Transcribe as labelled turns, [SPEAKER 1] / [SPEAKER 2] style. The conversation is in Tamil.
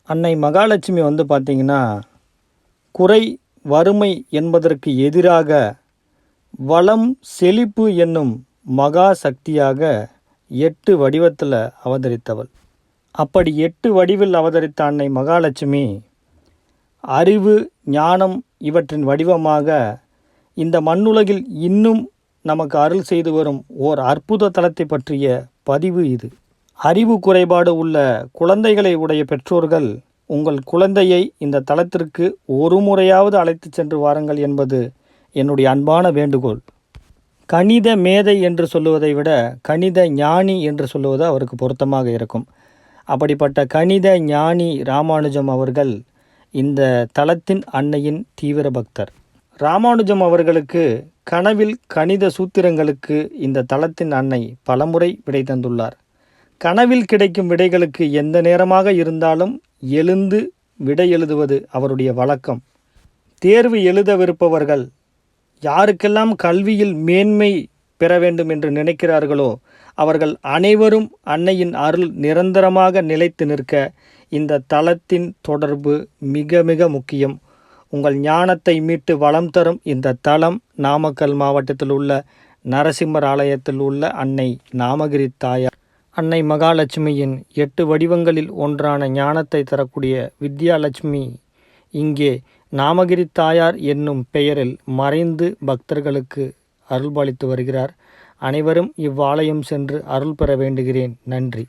[SPEAKER 1] அன்னை மகாலட்சுமி பார்த்திங்கன்னா, குறை வறுமை என்பதற்கு எதிராக வளம் செழிப்பு என்னும் மகா சக்தியாக 8 வடிவத்தில் அவதரித்தவள். அப்படி 8 வடிவில் அவதரித்த அன்னை மகாலட்சுமி அறிவு, ஞானம் இவற்றின் வடிவமாக இந்த மண்ணுலகில் இன்னும் நமக்கு அருள் செய்து வரும் ஓர் அற்புத தலத்தை பற்றிய பதிவு இது. அறிவு குறைபாடு உள்ள குழந்தைகளை உடைய பெற்றோர்கள் உங்கள் குழந்தையை இந்த தலத்திற்கு ஒரு முறையாவது அழைத்து சென்று வாருங்கள் என்பது என்னுடைய அன்பான வேண்டுகோள். கணித மேதை என்று சொல்லுவதை விட கணித ஞானி என்று சொல்லுவது அவருக்கு பொருத்தமாக இருக்கும். அப்படிப்பட்ட கணித ஞானி ராமானுஜம் அவர்கள் இந்த தலத்தின் அன்னையின் தீவிர பக்தர். ராமானுஜம் அவர்களுக்கு கனவில் கணித சூத்திரங்களுக்கு இந்த தலத்தின் அன்னை பலமுறை விடை தந்துள்ளார். கனவில் கிடைக்கும் விடைகளுக்கு எந்த நேரமாக இருந்தாலும் எழுந்து விடை எழுதுவது அவருடைய வழக்கம். தேர்வு எழுதவிருப்பவர்கள் யாருக்கெல்லாம் கல்வியில் மேன்மை பெற வேண்டும் என்று நினைக்கிறார்களோ அவர்கள் அனைவரும் அன்னையின் அருள் நிரந்தரமாக நிலைத்து நிற்க இந்த தலத்தின் தொடர்பு மிக மிக முக்கியம். உங்கள் ஞானத்தை மீட்டு வளம் தரும் இந்த தலம் நாமக்கல் மாவட்டத்தில் உள்ள நரசிம்மர் ஆலயத்தில் உள்ள அன்னை நாமகிரி தாயார் அன்னை மகாலட்சுமியின் 8 வடிவங்களில் ஒன்றான ஞானத்தை தரக்கூடிய வித்யாலட்சுமி இங்கே நாமகிரி தாயார் என்னும் பெயரில் மறைந்து பக்தர்களுக்கு அருள்பாலித்து வருகிறார். அனைவரும் இவ்வாலயம் சென்று அருள் பெற வேண்டுகிறேன். நன்றி.